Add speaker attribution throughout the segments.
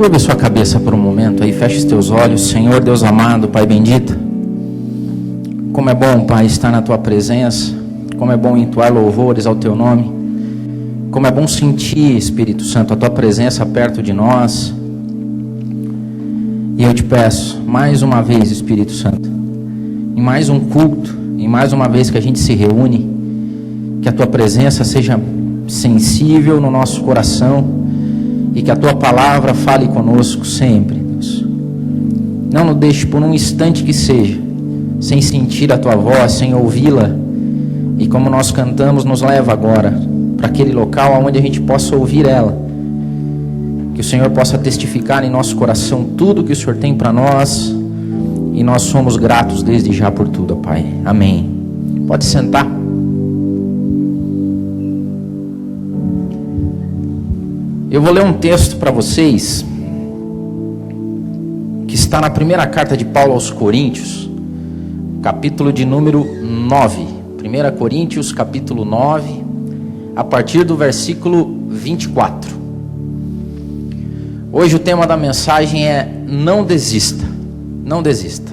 Speaker 1: Curva sua cabeça por um momento aí, feche os teus olhos. Senhor Deus amado, Pai bendito, como é bom, Pai, estar na Tua presença, como é bom entoar louvores ao Teu nome, como é bom sentir, Espírito Santo, a Tua presença perto de nós. E eu te peço, mais uma vez, Espírito Santo, em mais um culto, em mais uma vez que a gente se reúne, que a Tua presença seja sensível no nosso coração, e que a Tua palavra fale conosco sempre, Deus. Não nos deixe por um instante que seja, sem sentir a Tua voz, sem ouvi-la. E como nós cantamos, nos leva agora para aquele local onde a gente possa ouvir ela. Que o Senhor possa testificar em nosso coração tudo que o Senhor tem para nós. E nós somos gratos desde já por tudo, Pai. Amém. Pode sentar. Eu vou ler um texto para vocês, que está na primeira carta de Paulo aos Coríntios, capítulo de número 9. 1 Coríntios, capítulo 9, a partir do versículo 24. Hoje o tema da mensagem é: não desista, não desista.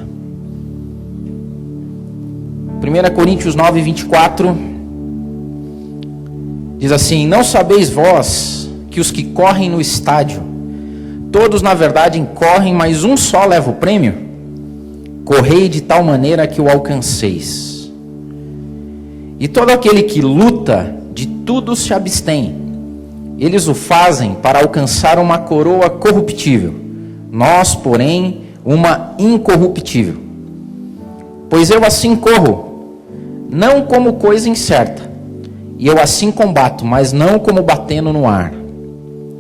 Speaker 1: 1 Coríntios 9, 24, diz assim: não sabeis vós que os que correm no estádio, todos na verdade correm, mas um só leva o prêmio? Correi de tal maneira que o alcanceis. E todo aquele que luta, de tudo se abstém. Eles o fazem para alcançar uma coroa corruptível, nós, porém, uma incorruptível. Pois eu assim corro, não como coisa incerta, e eu assim combato, mas não como batendo no ar.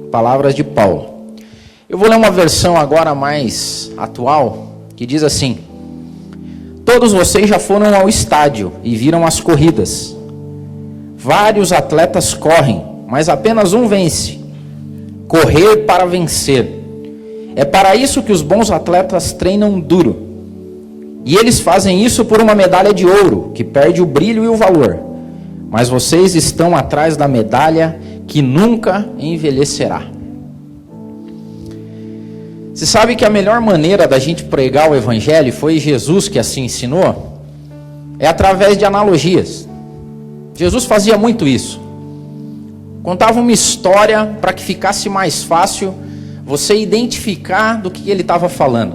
Speaker 1: Palavras de Paulo. Eu vou ler uma versão agora mais atual, que diz assim: todos vocês já foram ao estádio e viram as corridas. Vários atletas correm, mas apenas um vence. Correr para vencer. É para isso que os bons atletas treinam duro. E eles fazem isso por uma medalha de ouro, que perde o brilho e o valor. Mas vocês estão atrás da medalha que nunca envelhecerá. Você sabe que a melhor maneira da gente pregar o Evangelho, foi Jesus que assim ensinou, é através de analogias. Jesus fazia muito isso. Contava uma história para que ficasse mais fácil você identificar do que ele estava falando.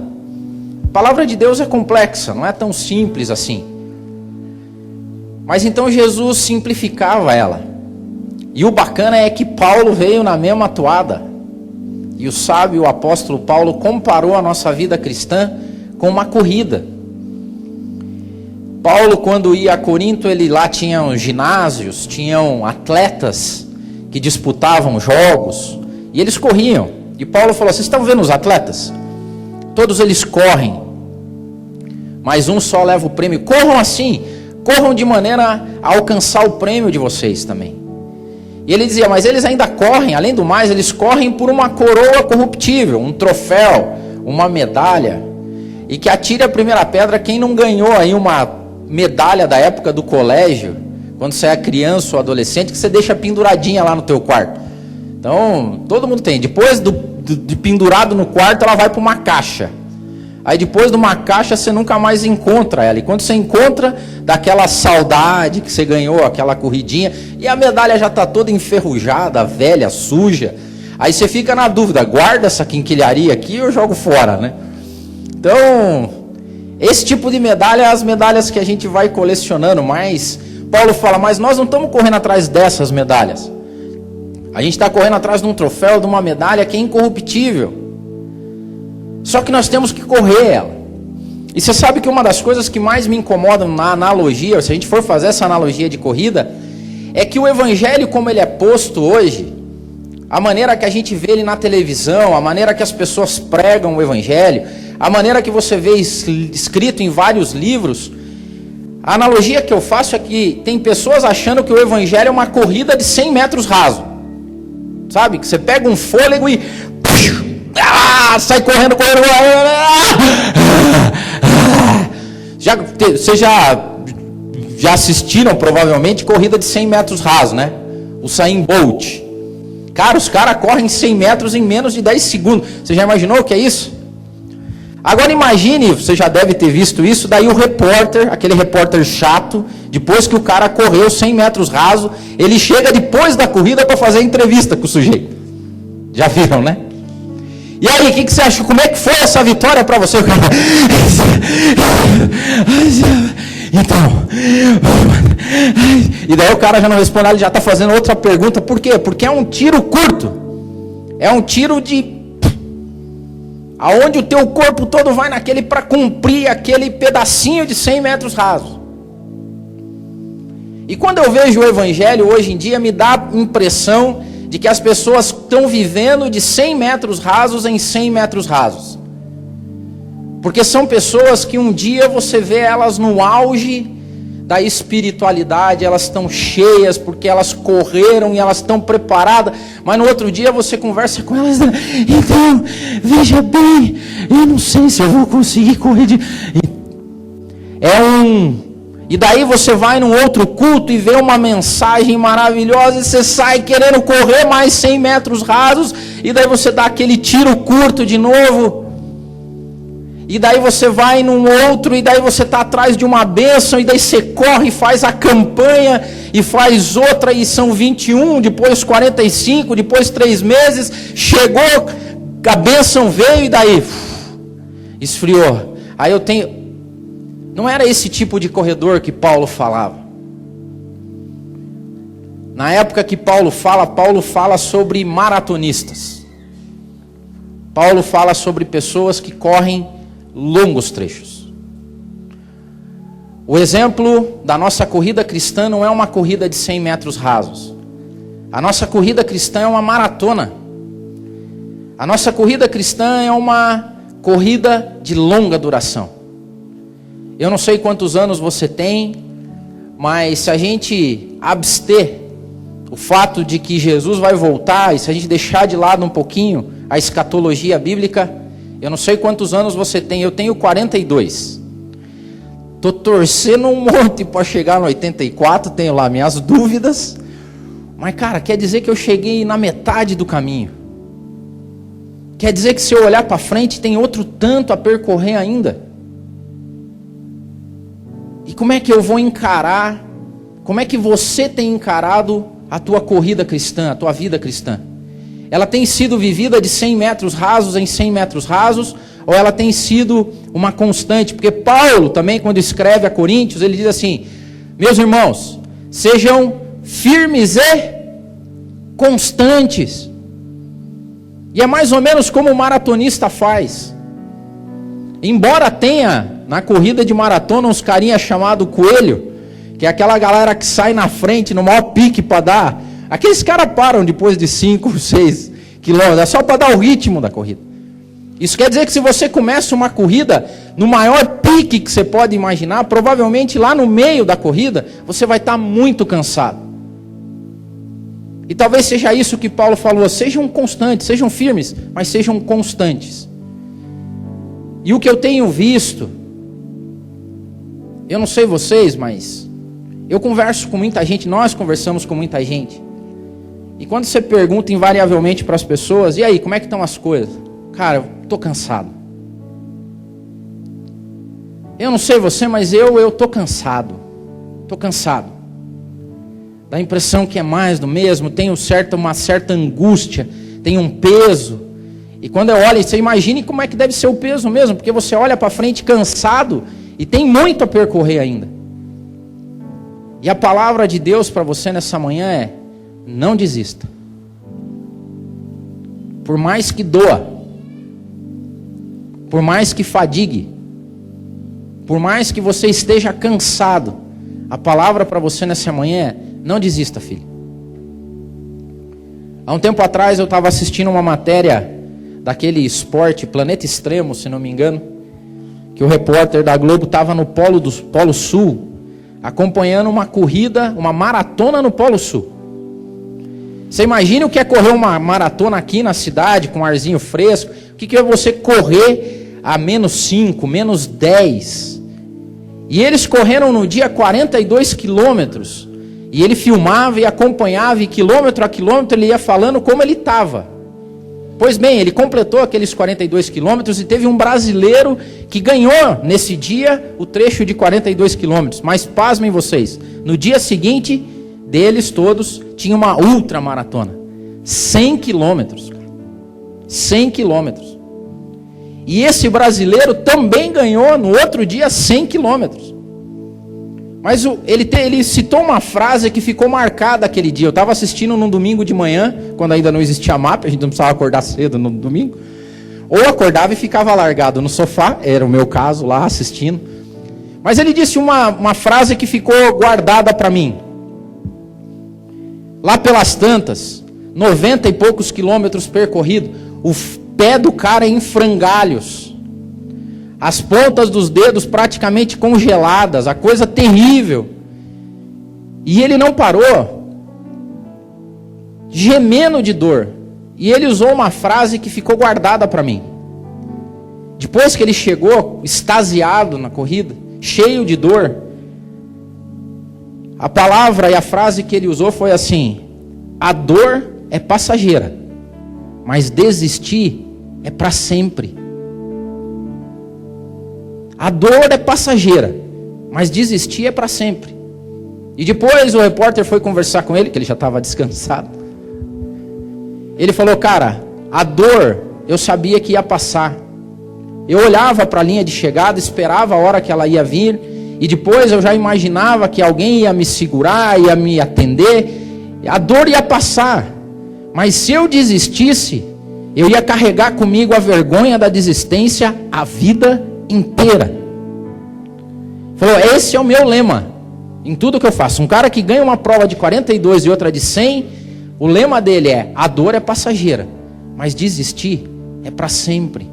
Speaker 1: A palavra de Deus é complexa, não é tão simples assim. Mas então Jesus simplificava ela. E o bacana é que Paulo veio na mesma toada. E o sábio, o apóstolo Paulo, comparou a nossa vida cristã com uma corrida. Paulo, quando ia a Corinto, ele lá tinha ginásios, tinham atletas que disputavam jogos, e eles corriam. E Paulo falou: vocês estão vendo os atletas? Todos eles correm, mas um só leva o prêmio. Corram assim, corram de maneira a alcançar o prêmio de vocês também. E ele dizia: mas eles ainda correm, além do mais, eles correm por uma coroa corruptível, um troféu, uma medalha. E que atire a primeira pedra quem não ganhou aí uma medalha da época do colégio, quando você é criança ou adolescente, que você deixa penduradinha lá no teu quarto. Então, todo mundo tem. Depois de pendurado no quarto, ela vai para uma caixa. Aí depois de uma caixa você nunca mais encontra ela. E quando você encontra, daquela saudade que você ganhou, aquela corridinha, e a medalha já está toda enferrujada, velha, suja. Aí você fica na dúvida: guarda essa quinquilharia aqui ou eu jogo fora, né? Então, esse tipo de medalha é as medalhas que a gente vai colecionando. Mas Paulo fala: mas nós não estamos correndo atrás dessas medalhas. A gente está correndo atrás de um troféu, de uma medalha que é incorruptível. Só que nós temos que correr ela. E você sabe que uma das coisas que mais me incomodam na analogia, se a gente for fazer essa analogia de corrida, é que o Evangelho, como ele é posto hoje, a maneira que a gente vê ele na televisão, a maneira que as pessoas pregam o Evangelho, a maneira que você vê escrito em vários livros, a analogia que eu faço é que tem pessoas achando que o Evangelho é uma corrida de 100 metros raso. Sabe? Que você pega um fôlego e sai correndo. Vocês já assistiram provavelmente corrida de 100 metros raso, né? O Usain Bolt. Cara, os caras correm 100 metros em menos de 10 segundos. Você já imaginou o que é isso? Agora imagine, você já deve ter visto isso, daí o repórter, aquele repórter chato, depois que o cara correu 100 metros raso, ele chega depois da corrida para fazer a entrevista com o sujeito. Já viram, né? E aí, o que você acha? Como é que foi essa vitória para você? Então, e daí o cara já não responde, ele já está fazendo outra pergunta. Por quê? Porque é um tiro curto. É um tiro de... aonde o teu corpo todo vai naquele para cumprir aquele pedacinho de 100 metros rasos. E quando eu vejo o evangelho hoje em dia, me dá a impressão de que as pessoas estão vivendo de 100 metros rasos em 100 metros rasos. Porque são pessoas que um dia você vê elas no auge da espiritualidade, elas estão cheias porque elas correram e elas estão preparadas, mas no outro dia você conversa com elas, então, veja bem, eu não sei se eu vou conseguir correr de... E daí você vai num outro culto e vê uma mensagem maravilhosa e você sai querendo correr mais 100 metros rasos, e daí você dá aquele tiro curto de novo. E daí você vai num outro, e daí você está atrás de uma bênção, e daí você corre e faz a campanha, e faz outra, e são 21, depois 45, depois 3 meses, chegou, a bênção veio, e daí esfriou. Aí eu tenho... Não era esse tipo de corredor que Paulo falava. Na época que Paulo fala sobre maratonistas. Paulo fala sobre pessoas que correm longos trechos. O exemplo da nossa corrida cristã não é uma corrida de 100 metros rasos. A nossa corrida cristã é uma maratona. A nossa corrida cristã é uma corrida de longa duração. Eu não sei quantos anos você tem, mas se a gente abster o fato de que Jesus vai voltar, e se a gente deixar de lado um pouquinho a escatologia bíblica, eu não sei quantos anos você tem, eu tenho 42. Estou torcendo um monte para chegar no 84, tenho lá minhas dúvidas, mas cara, quer dizer que eu cheguei na metade do caminho. Quer dizer que se eu olhar para frente tem outro tanto a percorrer ainda. E como é que eu vou encarar, como é que você tem encarado a tua corrida cristã, a tua vida cristã? Ela tem sido vivida de 100 metros rasos em 100 metros rasos, ou ela tem sido uma constante? Porque Paulo também, quando escreve a Coríntios, ele diz assim: meus irmãos, sejam firmes e constantes. E é mais ou menos como o maratonista faz. Embora tenha na corrida de maratona uns carinha chamado coelho, que é aquela galera que sai na frente no maior pique para dar, aqueles caras param depois de 5, 6 quilômetros, é só para dar o ritmo da corrida. Isso quer dizer que se você começa uma corrida no maior pique que você pode imaginar, provavelmente lá no meio da corrida você vai estar muito cansado. E talvez seja isso que Paulo falou: sejam constantes, sejam firmes, mas sejam constantes. E o que eu tenho visto, eu não sei vocês, mas eu converso com muita gente, nós conversamos com muita gente. E quando você pergunta invariavelmente para as pessoas: e aí, como é que estão as coisas? Cara, eu estou cansado. Eu não sei você, mas eu estou cansado. Estou cansado. Dá a impressão que é mais do mesmo, tem uma certa angústia, tem um peso. E quando eu olho, você imagine como é que deve ser o peso mesmo, porque você olha para frente cansado e tem muito a percorrer ainda. E a palavra de Deus para você nessa manhã é: não desista. Por mais que doa, por mais que fadigue, por mais que você esteja cansado, a palavra para você nessa manhã é: não desista, filho. Há um tempo atrás eu estava assistindo uma matéria daquele esporte Planeta Extremo, se não me engano, que o repórter da Globo estava no Polo Sul, acompanhando uma corrida, uma maratona no Polo Sul. Você imagina o que é correr uma maratona aqui na cidade, com um arzinho fresco? O que é você correr a -5, -10? E eles correram no dia 42 quilômetros. E ele filmava e acompanhava, e quilômetro a quilômetro ele ia falando como ele estava. Pois bem, ele completou aqueles 42 quilômetros e teve um brasileiro que ganhou nesse dia o trecho de 42 quilômetros. Mas pasmem vocês, no dia seguinte deles todos tinha uma ultramaratona. 100 quilômetros. 100 quilômetros. E esse brasileiro também ganhou no outro dia 100 quilômetros. Mas ele citou uma frase que ficou marcada aquele dia. Eu estava assistindo num domingo de manhã, quando ainda não existia mapa, a gente não precisava acordar cedo no domingo. Ou acordava e ficava largado no sofá, era o meu caso lá assistindo. Mas ele disse uma frase que ficou guardada para mim. Lá pelas tantas, 90 e poucos quilômetros percorridos, o pé do cara em frangalhos. As pontas dos dedos praticamente congeladas, a coisa terrível. E ele não parou, gemendo de dor. E ele usou uma frase que ficou guardada para mim. Depois que ele chegou, extasiado na corrida, cheio de dor, a palavra e a frase que ele usou foi assim: a dor é passageira, mas desistir é para sempre. A dor é passageira, mas desistir é para sempre. E depois o repórter foi conversar com ele, que ele já estava descansado. Ele falou: cara, a dor eu sabia que ia passar. Eu olhava para a linha de chegada, esperava a hora que ela ia vir, e depois eu já imaginava que alguém ia me segurar, ia me atender. A dor ia passar, mas se eu desistisse, eu ia carregar comigo a vergonha da desistência a vida inteira. Falou: esse é o meu lema em tudo que eu faço. Um cara que ganha uma prova de 42 e outra de 100, o lema dele é: a dor é passageira, mas desistir é para sempre.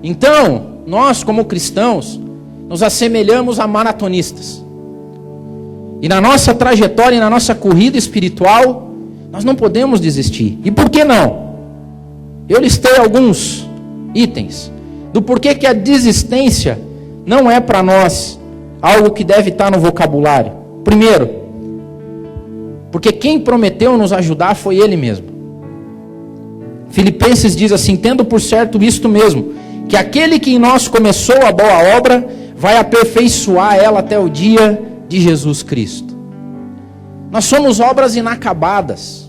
Speaker 1: Então, nós como cristãos nos assemelhamos a maratonistas. E na nossa trajetória e na nossa corrida espiritual, nós não podemos desistir. E por que não? Eu listei alguns itens do porquê que a desistência não é para nós algo que deve estar no vocabulário. Primeiro, porque quem prometeu nos ajudar foi Ele mesmo. Filipenses diz assim: tendo por certo isto mesmo, que aquele que em nós começou a boa obra, vai aperfeiçoar ela até o dia de Jesus Cristo. Nós somos obras inacabadas.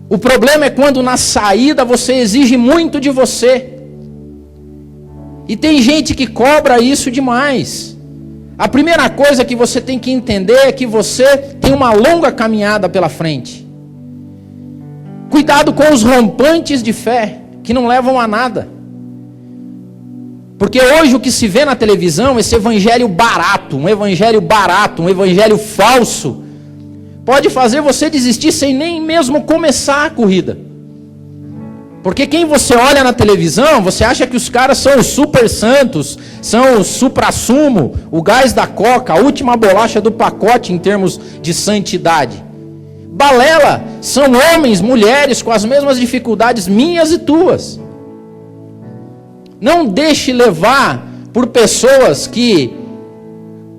Speaker 1: O problema é quando na saída você exige muito de você. E tem gente que cobra isso demais. A primeira coisa que você tem que entender é que você tem uma longa caminhada pela frente. Cuidado com os rompantes de fé, que não levam a nada. Porque hoje o que se vê na televisão, esse evangelho barato, um evangelho falso, pode fazer você desistir sem nem mesmo começar a corrida. Porque quem você olha na televisão, você acha que os caras são os super santos, são o supra-sumo, o gás da coca, a última bolacha do pacote em termos de santidade. Balela, são homens, mulheres com as mesmas dificuldades minhas e tuas. Não deixe levar por pessoas que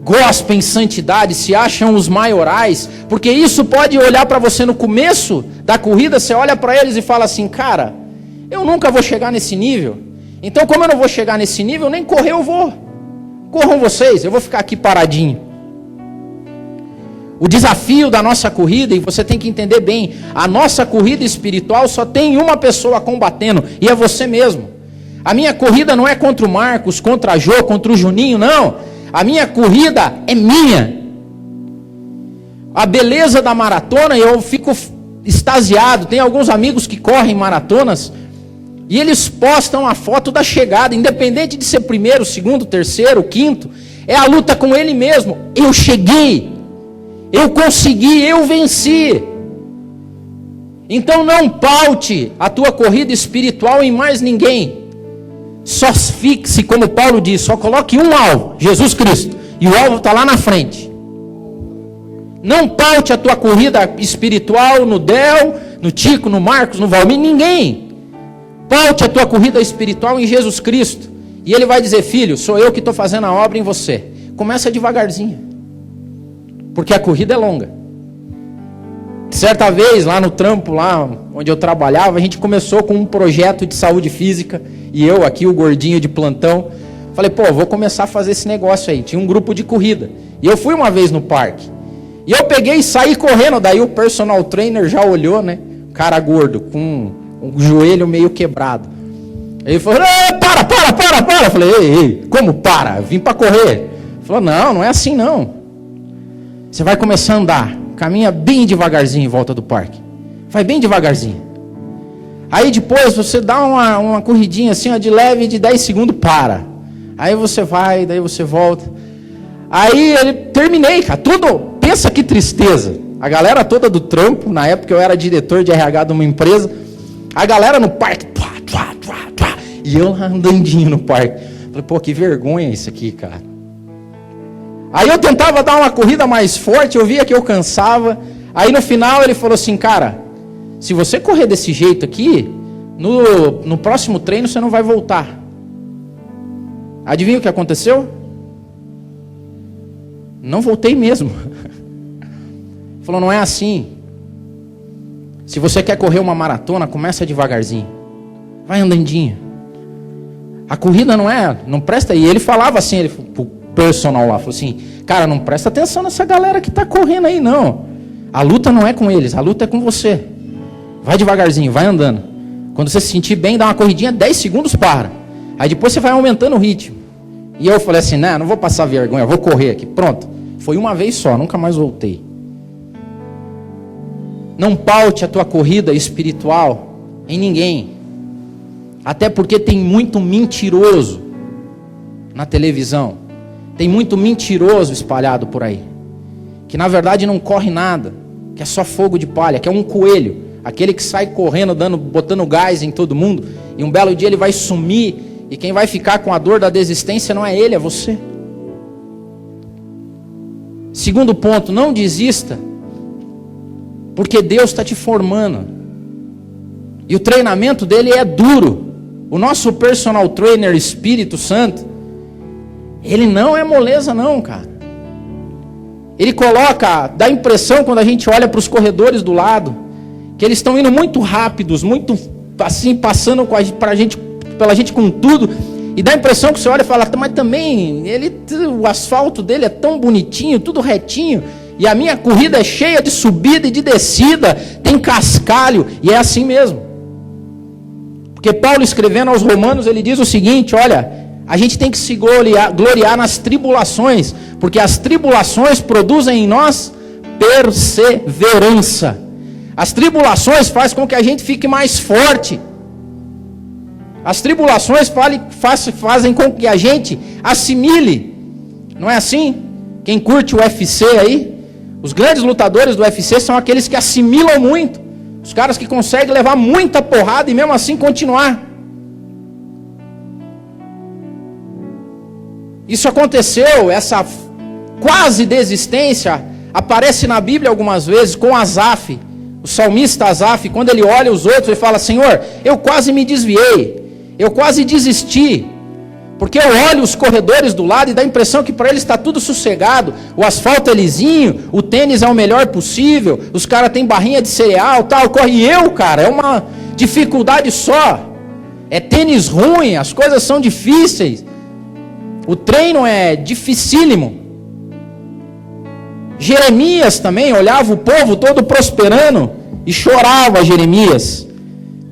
Speaker 1: gospem santidade, se acham os maiorais, porque isso pode olhar para você no começo da corrida, você olha para eles e fala assim: cara, eu nunca vou chegar nesse nível, então como eu não vou chegar nesse nível, nem correr eu vou. Corram vocês, eu vou ficar aqui paradinho. O desafio da nossa corrida, e você tem que entender bem, a nossa corrida espiritual só tem uma pessoa combatendo, e é você mesmo. A minha corrida não é contra o Marcos, contra a Jô, contra o Juninho, não. A minha corrida é minha. A beleza da maratona, eu fico extasiado. Tem alguns amigos que correm maratonas e eles postam a foto da chegada, independente de ser primeiro, segundo, terceiro, quinto. É a luta com ele mesmo. Eu cheguei, eu consegui, eu venci. Então não paute a tua corrida espiritual em mais ninguém. Só fixe, como Paulo diz, só coloque um alvo, Jesus Cristo, e o alvo está lá na frente. Não paute a tua corrida espiritual no Del, no Tico, no Marcos, no Valmir, ninguém. Paute a tua corrida espiritual em Jesus Cristo, e Ele vai dizer: filho, sou eu que estou fazendo a obra em você. Começa devagarzinho. porque a corrida é longa. Certa vez, lá no trampo, lá onde eu trabalhava, a gente começou com um projeto de saúde física, e eu aqui, o gordinho de plantão, falei, pô, vou começar a fazer esse negócio aí. Tinha um grupo de corrida, e eu fui uma vez no parque, e eu peguei e saí correndo, daí o personal trainer já olhou, né, cara gordo, com o joelho meio quebrado. Ele falou, para, eu falei, ei, como para? Eu vim para correr. Ele falou, não é assim não. Você vai começar a andar, caminha bem devagarzinho em volta do parque. Vai bem devagarzinho. Aí depois você dá uma corridinha assim, ó, de leve, de 10 segundos, para. Aí você vai, daí você volta. Aí terminei, cara, tudo, pensa que tristeza. A galera toda do trampo, na época eu era diretor de RH de uma empresa, a galera no parque, e eu lá andandinho no parque. Falei, pô, que vergonha isso aqui, cara. Aí eu tentava dar uma corrida mais forte, eu via que eu cansava. Aí no final ele falou assim, cara, se você correr desse jeito aqui, no próximo treino você não vai voltar. Adivinha o que aconteceu? Não voltei mesmo. Ele falou, não é assim. Se você quer correr uma maratona, começa devagarzinho. Vai andandinho. A corrida não presta. E ele falava assim, ele pro personal lá, falou assim, cara, não presta atenção nessa galera que tá correndo aí, não. A luta não é com eles, a luta é com você. Vai devagarzinho, vai andando. Quando você se sentir bem, dá uma corridinha, 10 segundos, para. Aí depois você vai aumentando o ritmo. E eu falei assim, não vou passar vergonha, vou correr aqui. Pronto. Foi uma vez só, nunca mais voltei. Não paute a tua corrida espiritual em ninguém. Até porque tem muito mentiroso na televisão. Tem muito mentiroso espalhado por aí. Que na verdade não corre nada. Que é só fogo de palha. Que é um coelho. Aquele que sai correndo, botando gás em todo mundo. E um belo dia ele vai sumir. E quem vai ficar com a dor da desistência não é ele, é você. Segundo ponto, não desista. Porque Deus está te formando. E o treinamento dele é duro. O nosso personal trainer, Espírito Santo, ele não é moleza não, cara. Ele dá impressão quando a gente olha para os corredores do lado, que eles estão indo muito rápidos, muito assim, passando pela gente com tudo. E dá a impressão que você olha e fala, mas também, o asfalto dele é tão bonitinho, tudo retinho. E a minha corrida é cheia de subida e de descida, tem cascalho, e é assim mesmo. Porque Paulo, escrevendo aos Romanos, ele diz o seguinte, olha, a gente tem que se gloriar nas tribulações, porque as tribulações produzem em nós perseverança. As tribulações fazem com que a gente fique mais forte. As tribulações fazem com que a gente assimile. Não é assim? Quem curte o UFC aí, os grandes lutadores do UFC são aqueles que assimilam muito. Os caras que conseguem levar muita porrada e mesmo assim continuar. Isso aconteceu, essa quase desistência aparece na Bíblia algumas vezes com Asaf, o salmista Asaf, quando ele olha os outros e fala, Senhor, eu quase me desviei, eu quase desisti, porque eu olho os corredores do lado e dá a impressão que para eles está tudo sossegado, o asfalto é lisinho, o tênis é o melhor possível, os caras têm barrinha de cereal, tal, e eu, cara, é uma dificuldade só, é tênis ruim, as coisas são difíceis, o treino é dificílimo. Jeremias também olhava o povo todo prosperando e chorava Jeremias.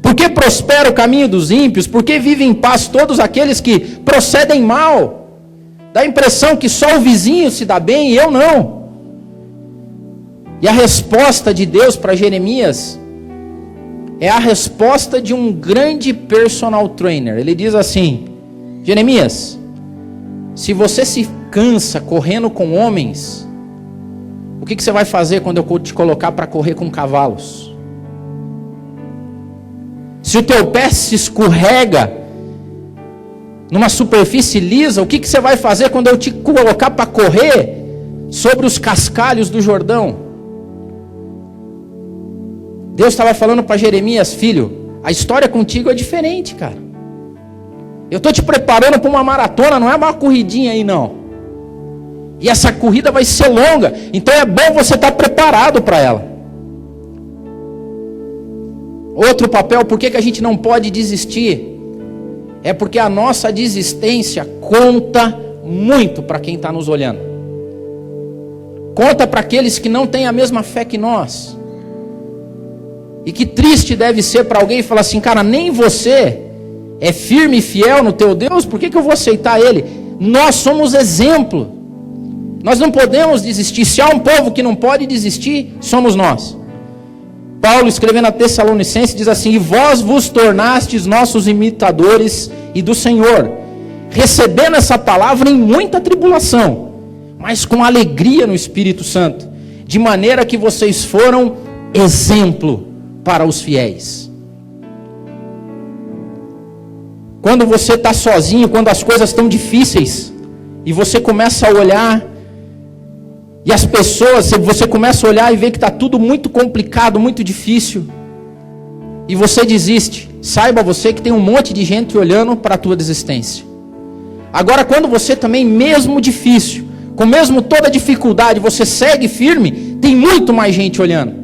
Speaker 1: Por que prospera o caminho dos ímpios? Por que vivem em paz todos aqueles que procedem mal? Dá a impressão que só o vizinho se dá bem e eu não. E a resposta de Deus para Jeremias é a resposta de um grande personal trainer. Ele diz assim, Jeremias, se você se cansa correndo com homens, o que você vai fazer quando eu te colocar para correr com cavalos? Se o teu pé se escorrega numa superfície lisa, o que você vai fazer quando eu te colocar para correr sobre os cascalhos do Jordão? Deus estava falando para Jeremias, filho, a história contigo é diferente, cara. Eu estou te preparando para uma maratona, não é uma corridinha aí não. E essa corrida vai ser longa. Então é bom você estar preparado para ela. Outro papel, por que a gente não pode desistir? É porque a nossa desistência conta muito para quem está nos olhando. Conta para aqueles que não têm a mesma fé que nós. E que triste deve ser para alguém falar assim, cara, nem você é firme e fiel no teu Deus, por que eu vou aceitar Ele? Nós somos exemplo. Nós não podemos desistir. Se há um povo que não pode desistir, somos nós. Paulo, escrevendo a Tessalonicenses, diz assim: e vós vos tornastes nossos imitadores e do Senhor, recebendo essa palavra em muita tribulação, mas com alegria no Espírito Santo, de maneira que vocês foram exemplo para os fiéis. Quando você está sozinho, quando as coisas estão difíceis, e você começa a olhar, e as pessoas, você começa a olhar e ver que está tudo muito complicado, muito difícil, e você desiste, saiba você que tem um monte de gente olhando para a tua desistência. Agora, quando você também, mesmo difícil, com mesmo toda dificuldade, você segue firme, tem muito mais gente olhando.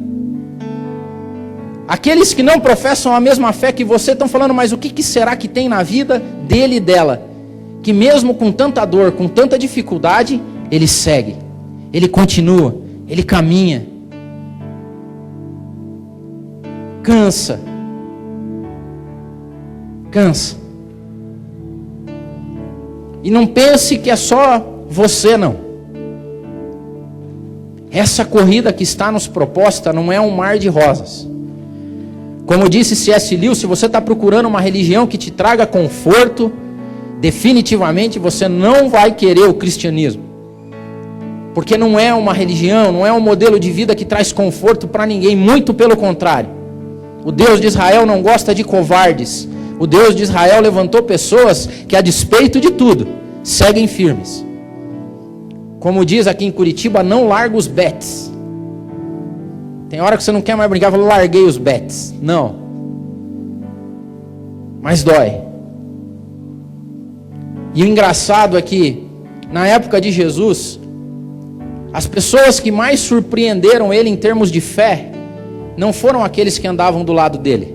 Speaker 1: Aqueles que não professam a mesma fé que você estão falando, mas o que será que tem na vida dele e dela? Que mesmo com tanta dor, com tanta dificuldade, ele segue, ele continua, ele caminha. Cansa. E não pense que é só você, não. Essa corrida que está nos proposta não é um mar de rosas. Como disse C.S. Lewis, se você está procurando uma religião que te traga conforto, definitivamente você não vai querer o cristianismo. Porque não é uma religião, não é um modelo de vida que traz conforto para ninguém, muito pelo contrário. O Deus de Israel não gosta de covardes. O Deus de Israel levantou pessoas que, a despeito de tudo, seguem firmes. Como diz aqui em Curitiba, não larga os bets. Tem hora que você não quer mais brincar, eu larguei os bets. Não. Mas dói. E o engraçado é que, na época de Jesus, as pessoas que mais surpreenderam ele em termos de fé, não foram aqueles que andavam do lado dele.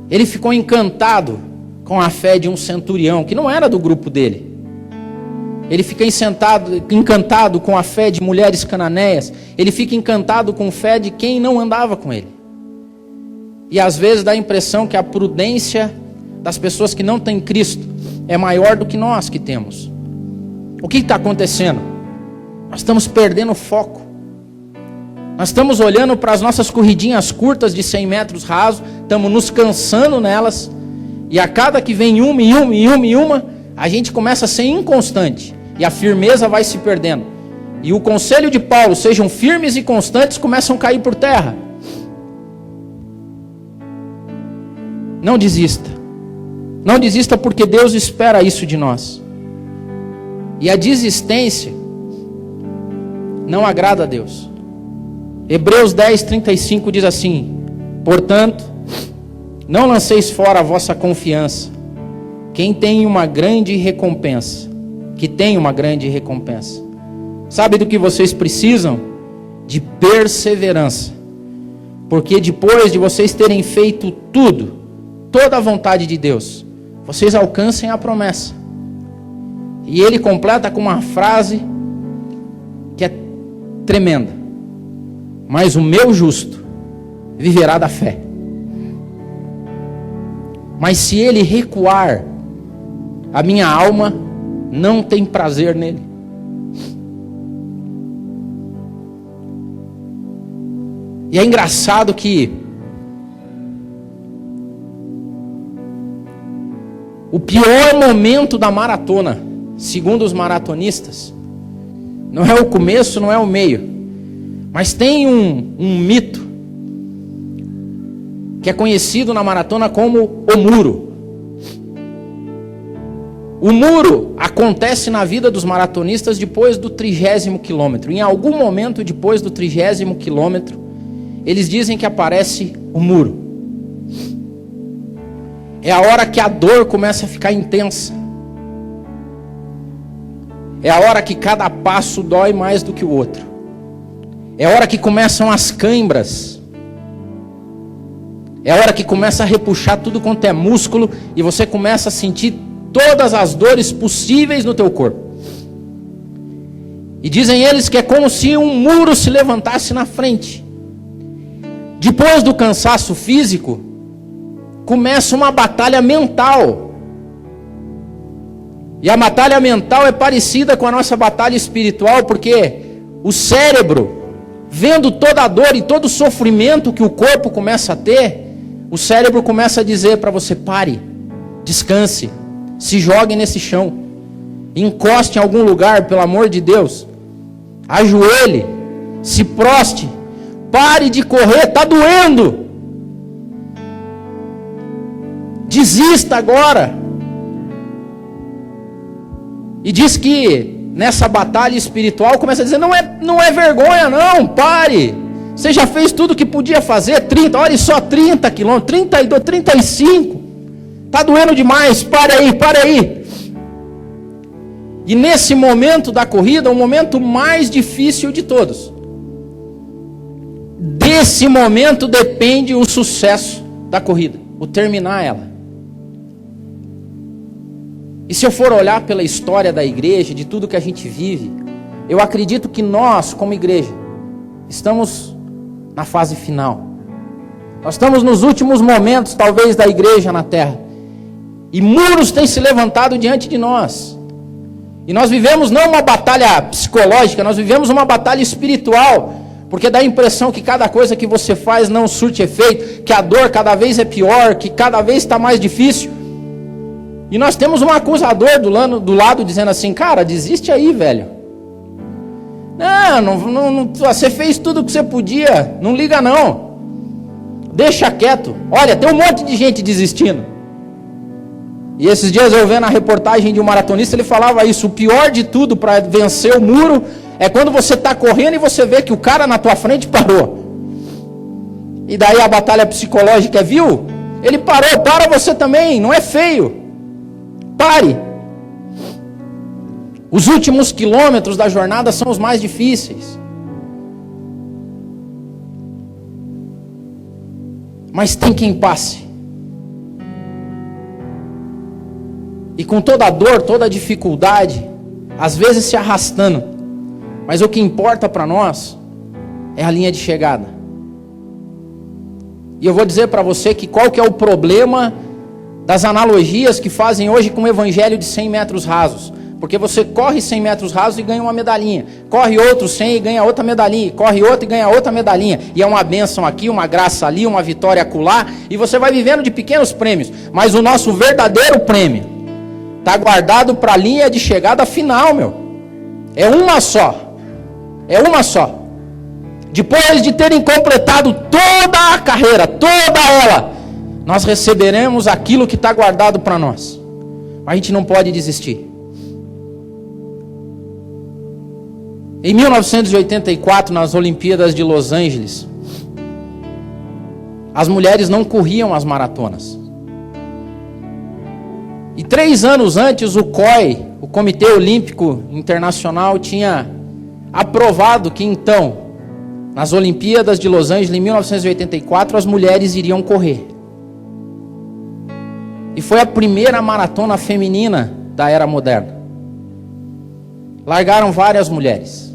Speaker 1: Ele ficou encantado com a fé de um centurião, que não era do grupo dele. Ele fica encantado com a fé de mulheres cananeias. Ele fica encantado com a fé de quem não andava com ele. E às vezes dá a impressão que a prudência das pessoas que não têm Cristo é maior do que nós que temos. O que está acontecendo? Nós estamos perdendo o foco. Nós estamos olhando para as nossas corridinhas curtas de 100 metros rasos, estamos nos cansando nelas, e a cada que vem uma, a gente começa a ser inconstante, e a firmeza vai se perdendo. E o conselho de Paulo, sejam firmes e constantes, começam a cair por terra. Não desista. Não desista, porque Deus espera isso de nós. E a desistência não agrada a Deus. Hebreus 10:35 diz assim: portanto, não lanceis fora a vossa confiança, que tem uma grande recompensa. Sabe do que vocês precisam? De perseverança. Porque depois de vocês terem feito tudo, toda a vontade de Deus, vocês alcancem a promessa. E ele completa com uma frase que é tremenda: mas o meu justo viverá da fé. Mas se ele recuar, a minha alma não tem prazer nele. E é engraçado que o pior momento da maratona, segundo os maratonistas, não é o começo, não é o meio, mas tem um mito que é conhecido na maratona como o muro. O muro acontece na vida dos maratonistas depois do 30º quilômetro. Em algum momento depois do 30º quilômetro, eles dizem que aparece o muro. É a hora que a dor começa a ficar intensa. É a hora que cada passo dói mais do que o outro. É a hora que começam as cãibras. É a hora que começa a repuxar tudo quanto é músculo e você começa a sentir todas as dores possíveis no teu corpo. E dizem eles que é como se um muro se levantasse na frente. Depois do cansaço físico, começa uma batalha mental. E a batalha mental é parecida com a nossa batalha espiritual, porque o cérebro, vendo toda a dor e todo o sofrimento que o corpo começa a ter, o cérebro começa a dizer para você: pare, descanse, se jogue nesse chão, encoste em algum lugar, pelo amor de Deus, ajoelhe, se proste, pare de correr, está doendo, desista agora. E diz que nessa batalha espiritual começa a dizer: não é vergonha não, pare. Você já fez tudo que podia fazer, 30, olha só, 30 quilômetros, 32, 35. Está doendo demais, pare aí. E nesse momento da corrida, o momento mais difícil de todos. Desse momento depende o sucesso da corrida, o terminar ela. E se eu for olhar pela história da igreja, de tudo que a gente vive, eu acredito que nós, como igreja, estamos na fase final. Nós estamos nos últimos momentos, talvez, da igreja na terra. E muros têm se levantado diante de nós. E nós vivemos não uma batalha psicológica, nós vivemos uma batalha espiritual. Porque dá a impressão que cada coisa que você faz não surte efeito, que a dor cada vez é pior, que cada vez está mais difícil. E nós temos um acusador do lado dizendo assim: cara, desiste aí, velho. Não, você fez tudo o que você podia, não liga não. Deixa quieto. Olha, tem um monte de gente desistindo. E esses dias eu vendo a reportagem de um maratonista, ele falava isso: o pior de tudo para vencer o muro é quando você está correndo e você vê que o cara na tua frente parou. E daí a batalha psicológica é: viu? Ele parou, para você também, não é feio. Pare. Os últimos quilômetros da jornada são os mais difíceis. Mas tem quem passe. E com toda a dor, toda a dificuldade, às vezes se arrastando. Mas o que importa para nós é a linha de chegada. E eu vou dizer para você que qual que é o problema das analogias que fazem hoje com o evangelho de 100 metros rasos. Porque você corre 100 metros rasos e ganha uma medalhinha. Corre outro 100 e ganha outra medalhinha. Corre outro e ganha outra medalhinha. E é uma bênção aqui, uma graça ali, uma vitória acolá. E você vai vivendo de pequenos prêmios. Mas o nosso verdadeiro prêmio está guardado para a linha de chegada final, meu. É uma só. É uma só. Depois de terem completado toda a carreira, toda ela, nós receberemos aquilo que está guardado para nós. Mas a gente não pode desistir. Em 1984, nas Olimpíadas de Los Angeles, as mulheres não corriam as maratonas. E 3 anos antes, o COI, o Comitê Olímpico Internacional, tinha aprovado que então, nas Olimpíadas de Los Angeles, em 1984, as mulheres iriam correr. E foi a primeira maratona feminina da era moderna. Largaram várias mulheres.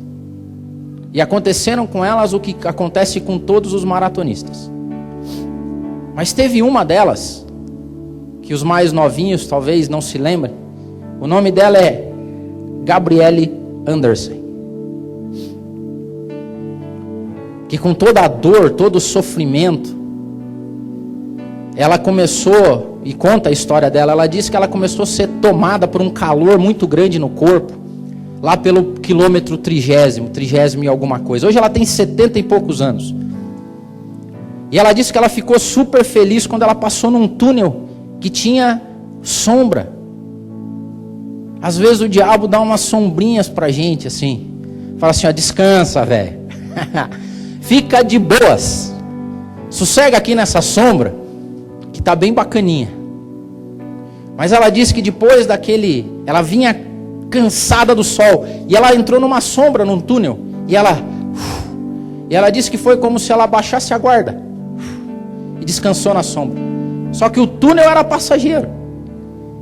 Speaker 1: E aconteceram com elas o que acontece com todos os maratonistas. Mas teve uma delas, que os mais novinhos talvez não se lembrem. O nome dela é Gabrielle Anderson. Que com toda a dor, todo o sofrimento, ela começou, e conta a história dela, ela disse que ela começou a ser tomada por um calor muito grande no corpo, lá pelo quilômetro 30 e alguma coisa. Hoje ela tem 70 e poucos anos. E ela disse que ela ficou super feliz quando ela passou num túnel que tinha sombra. Às vezes o diabo dá umas sombrinhas pra gente, assim. Fala assim, ó, descansa, velho. Fica de boas. Sossega aqui nessa sombra, que tá bem bacaninha. Mas ela disse que depois daquele, ela vinha cansada do sol. E ela entrou numa sombra, num túnel. E ela disse que foi como se ela abaixasse a guarda e descansou na sombra. Só que o túnel era passageiro.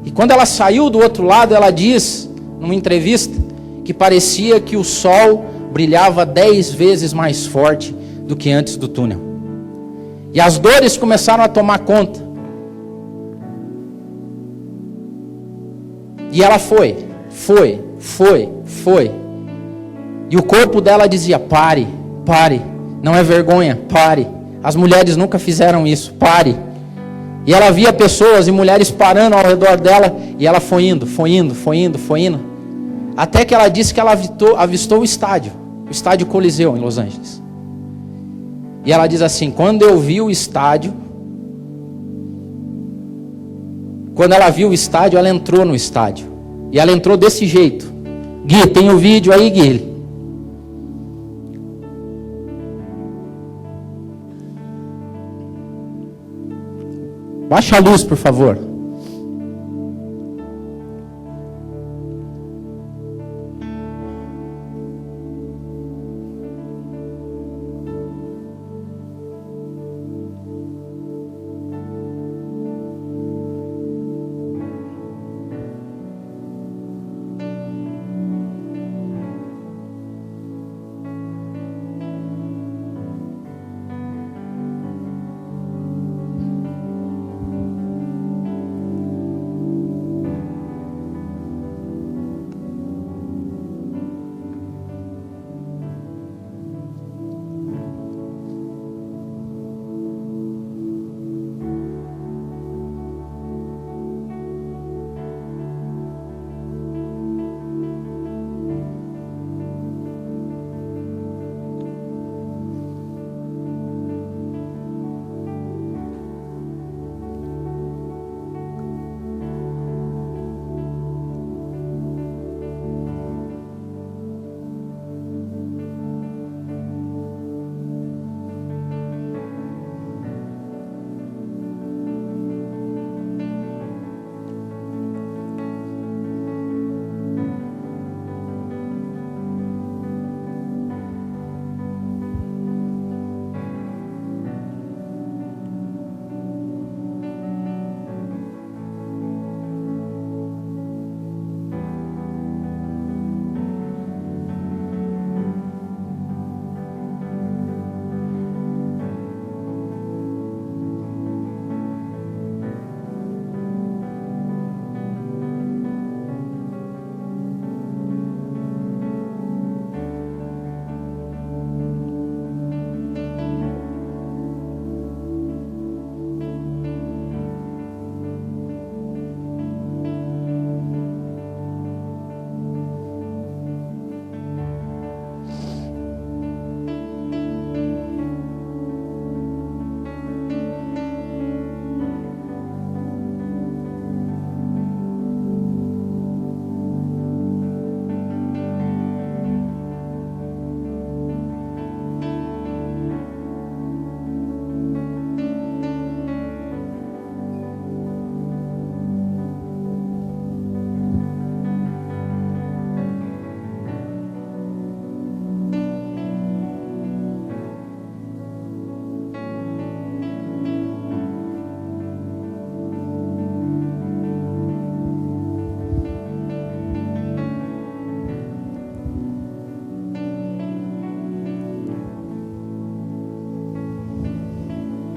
Speaker 1: E quando ela saiu do outro lado, ela diz, numa entrevista, que parecia que o sol brilhava 10 vezes mais forte do que antes do túnel. E as dores começaram a tomar conta. E ela foi. E o corpo dela dizia: pare, não é vergonha, pare. As mulheres nunca fizeram isso, pare. E ela via pessoas e mulheres parando ao redor dela, e ela foi indo. Até que ela disse que ela avistou o estádio Coliseu em Los Angeles. E ela diz assim: quando eu vi o estádio, quando ela viu o estádio, ela entrou no estádio. E ela entrou desse jeito. Gui, tem o vídeo aí, Gui? Baixa a luz, por favor.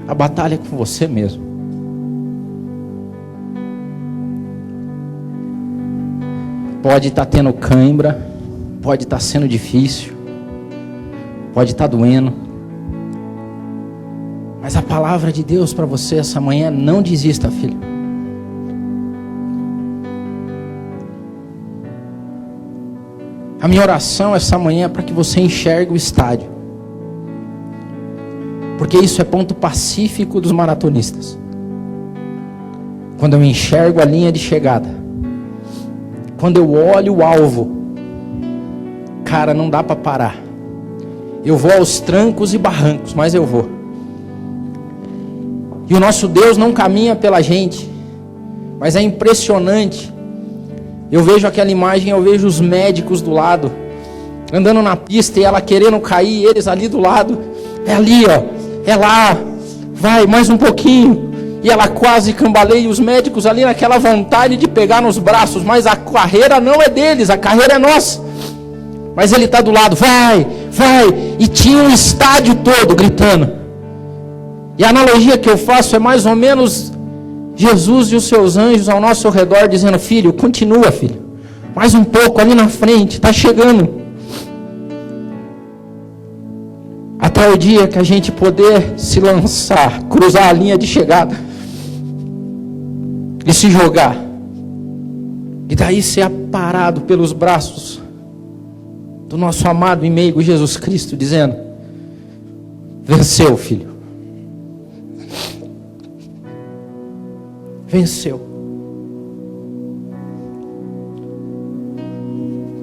Speaker 1: A batalha é com você mesmo. Pode estar tendo cãibra, pode estar sendo difícil, pode estar doendo, mas a palavra de Deus para você essa manhã: não desista, filho. A minha oração essa manhã é para que você enxergue o estádio, porque isso é ponto pacífico dos maratonistas. Quando eu enxergo a linha de chegada, quando eu olho o alvo, cara, não dá para parar. Eu vou aos trancos e barrancos, mas eu vou. E o nosso Deus não caminha pela gente, mas é impressionante. Eu vejo aquela imagem, eu vejo os médicos do lado, andando na pista e ela querendo cair, eles ali do lado. É ali, ó, é lá, vai mais um pouquinho. E ela quase cambaleia, e os médicos ali naquela vontade de pegar nos braços, mas a carreira não é deles, a carreira é nossa. Mas ele está do lado, vai, vai. E tinha um estádio todo gritando. E a analogia que eu faço é mais ou menos Jesus e os seus anjos ao nosso redor dizendo: filho, continua, filho. Mais um pouco ali na frente, está chegando. Até o dia que a gente poder se lançar, cruzar a linha de chegada e se jogar. E daí ser aparado pelos braços do nosso amado e meigo Jesus Cristo, dizendo: venceu, filho. Venceu.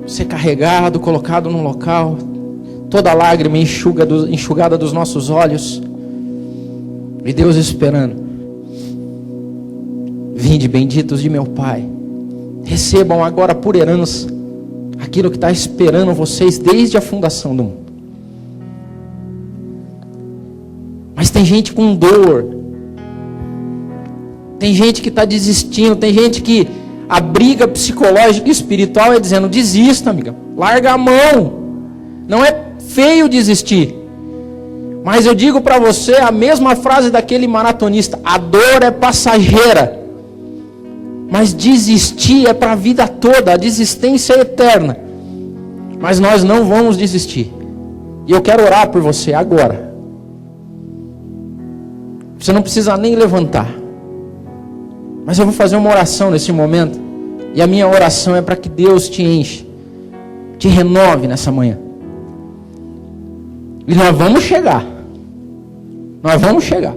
Speaker 1: Ser carregado, colocado num local, toda lágrima enxugada dos nossos olhos, e Deus esperando: vinde benditos de meu Pai, recebam agora por herança aquilo que está esperando vocês desde a fundação do mundo. Mas tem gente com dor, tem gente que está desistindo, tem gente que a briga psicológica e espiritual é dizendo: desista, amiga, larga a mão. Não é feio desistir, mas eu digo para você a mesma frase daquele maratonista: a dor é passageira, mas desistir é para a vida toda, a desistência é eterna. Mas nós não vamos desistir, e eu quero orar por você agora. Você não precisa nem levantar, mas eu vou fazer uma oração nesse momento, e a minha oração é para que Deus te enche, te renove nessa manhã. E nós vamos chegar. Nós vamos chegar.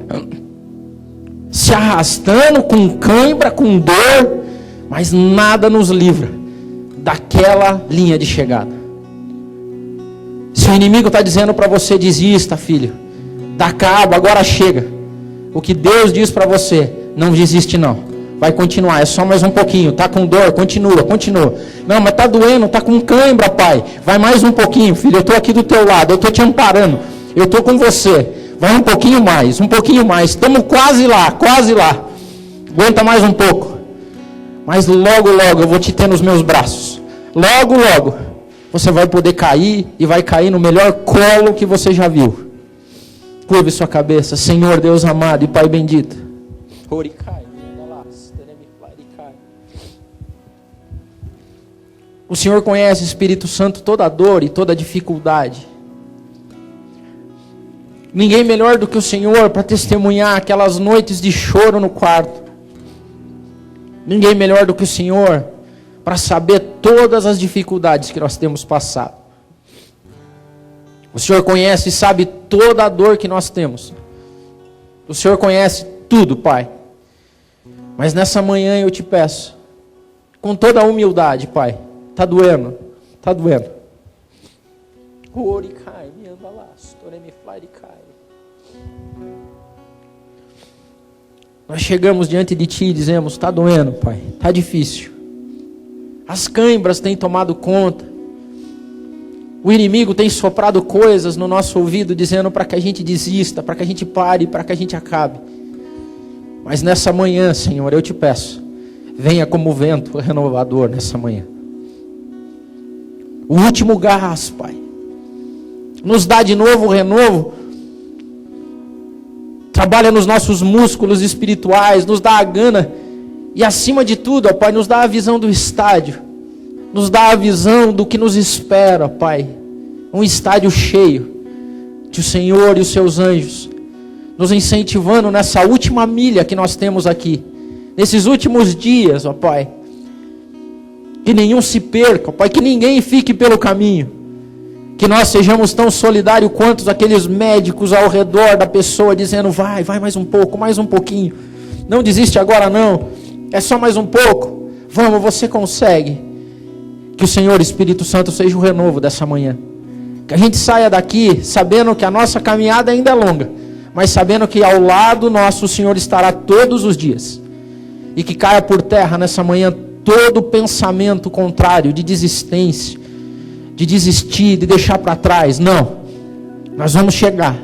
Speaker 1: Se arrastando, com cãibra, com dor, mas nada nos livra daquela linha de chegada. Se o inimigo está dizendo para você: desista, filho, dá cabo, agora chega. O que Deus diz para você: não desiste não, vai continuar, é só mais um pouquinho. Tá com dor, continua. Não, mas tá doendo, tá com cãibra, pai, vai mais um pouquinho, filho, eu estou aqui do teu lado, eu estou te amparando, eu estou com você, vai um pouquinho mais, estamos quase lá, aguenta mais um pouco, mas logo eu vou te ter nos meus braços, logo você vai poder cair, e vai cair no melhor colo que você já viu. Curve sua cabeça. Senhor Deus amado e Pai bendito, o Senhor conhece, Espírito Santo, toda a dor e toda a dificuldade. Ninguém melhor do que o Senhor para testemunhar aquelas noites de choro no quarto. Ninguém melhor do que o Senhor para saber todas as dificuldades que nós temos passado. O Senhor conhece e sabe toda a dor que nós temos. O Senhor conhece tudo, Pai. Mas nessa manhã eu te peço, com toda a humildade, Pai, está doendo. Nós chegamos diante de Ti e dizemos: está doendo, Pai, está difícil. As cãibras têm tomado conta. O inimigo tem soprado coisas no nosso ouvido, dizendo para que a gente desista, para que a gente pare, para que a gente acabe. Mas nessa manhã, Senhor, eu te peço, venha como vento renovador nessa manhã. O último gás, Pai, nos dá de novo o renovo. Trabalha nos nossos músculos espirituais, nos dá a gana. E acima de tudo, ó Pai, nos dá a visão do estádio. Nos dá a visão do que nos espera, ó Pai. Um estádio cheio de o Senhor e os seus anjos nos incentivando nessa última milha que nós temos aqui. Nesses últimos dias, ó Pai. Que nenhum se perca, ó Pai. Que ninguém fique pelo caminho. Que nós sejamos tão solidários quanto aqueles médicos ao redor da pessoa, dizendo: vai mais um pouco, mais um pouquinho. Não desiste agora não. É só mais um pouco. Vamos, você consegue. Que o Senhor Espírito Santo seja o renovo dessa manhã. Que a gente saia daqui sabendo que a nossa caminhada ainda é longa, mas sabendo que ao lado nosso o Senhor estará todos os dias. E que caia por terra nessa manhã todo pensamento contrário de desistência, de desistir, de deixar para trás. Não, nós vamos chegar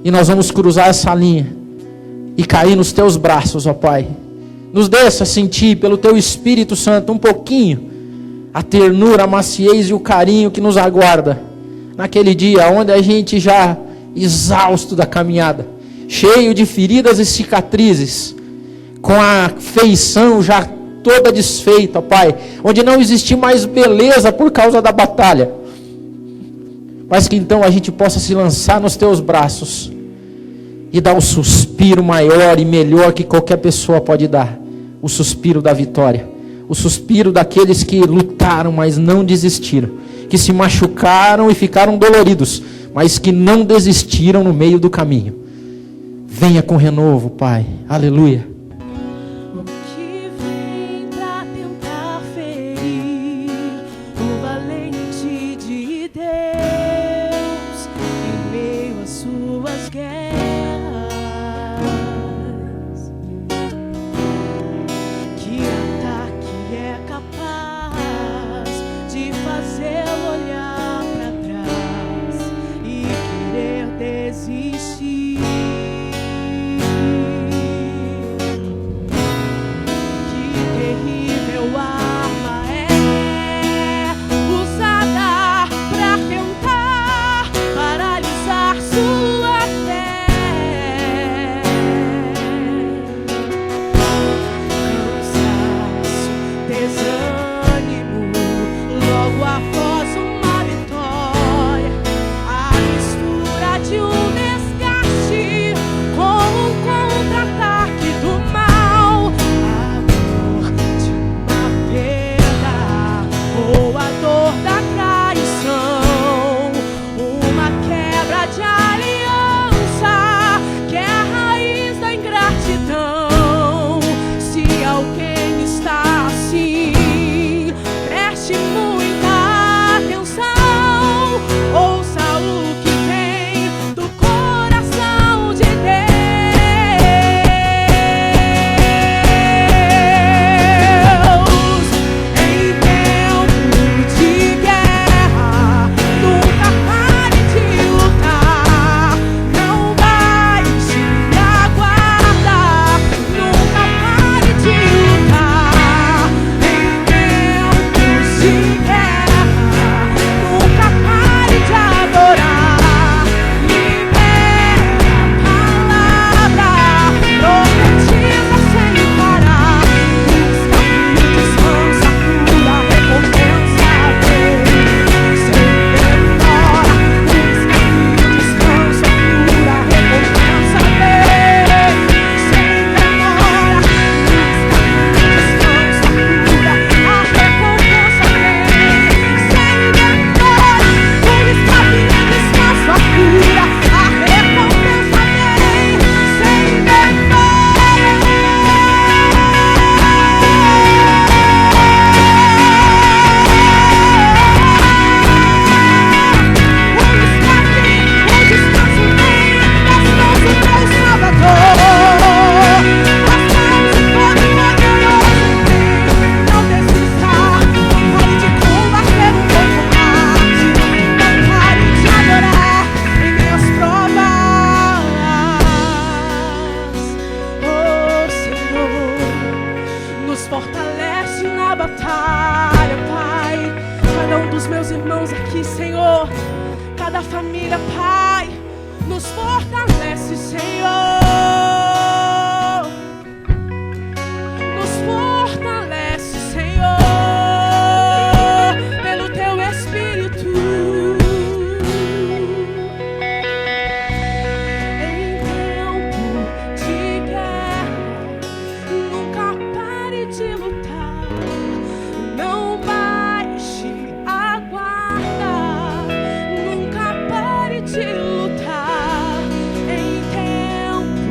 Speaker 1: e nós vamos cruzar essa linha e cair nos teus braços, ó Pai. Nos deixa sentir pelo teu Espírito Santo um pouquinho a ternura, a maciez e o carinho que nos aguarda naquele dia onde a gente já exausto da caminhada, cheio de feridas e cicatrizes, com a feição já toda desfeita, Pai, onde não existe mais beleza por causa da batalha, mas que então a gente possa se lançar nos teus braços e dar o suspiro maior e melhor que qualquer pessoa pode dar, o suspiro da vitória, o suspiro daqueles que lutaram, mas não desistiram, que se machucaram e ficaram doloridos, mas que não desistiram no meio do caminho. Venha com renovo, Pai. Aleluia.
Speaker 2: O que vem pra tentar ferir o valente de Deus em meio às suas guerras? Que ataque é capaz de fazê-lo olhar pra trás e querer desistir? Que terrível arma é usada pra tentar paralisar sua fé. Cansaço, desânimo, logo após uma vitória, a mistura de um desgaste com um contra-ataque do mal, a dor de uma perda ou a dor da traição, uma quebra de aliança que é a raiz da ingratidão. Se alguém está assim, preste muita atenção, ouça o que vem do coração de Deus. Em tempo de guerra, nunca pare de lutar, não baixe a guarda, nunca pare de lutar. Em tempos de guerra, nunca pare de adorar, libera a palavra, profetiza sem parar, busca e descansa, cura, recompensa vem, sem demora, busca e descansa, cura, recompensa vem, sem demora, busca e descansa, cura, a recompensa vem, sem demora, por estar vindo descanso, a cura, a recompensa vem, sem demora. O descanso vem das mãos do teu Salvador, as mãos do Todo-Poderoso vem. Não desista, pare de combater o bom combate, não pare de adorar em minhas provas. Oh Senhor, nos fortalece na batalha, Pai. Cada um dos meus irmãos aqui, Senhor, cada família, Pai, nos fortalece, Senhor. Nos fortalece, Senhor, pelo teu Espírito. Em tempo de guerra, nunca pare de lutar, não baixe a guarda, nunca pare de lutar. Em tempo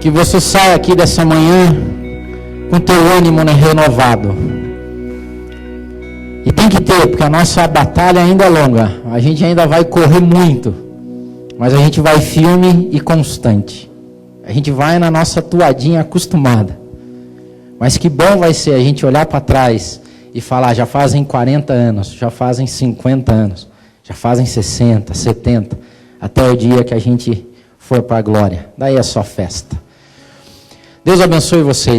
Speaker 1: Que você saia aqui dessa manhã com teu ânimo renovado. E tem que ter, porque a nossa batalha ainda é longa. A gente ainda vai correr muito. Mas a gente vai firme e constante. A gente vai na nossa toadinha acostumada. Mas que bom vai ser a gente olhar para trás e falar, já fazem 40 anos, já fazem 50 anos, já fazem 60, 70, até o dia que a gente for para a glória. Daí é só festa. Deus abençoe vocês.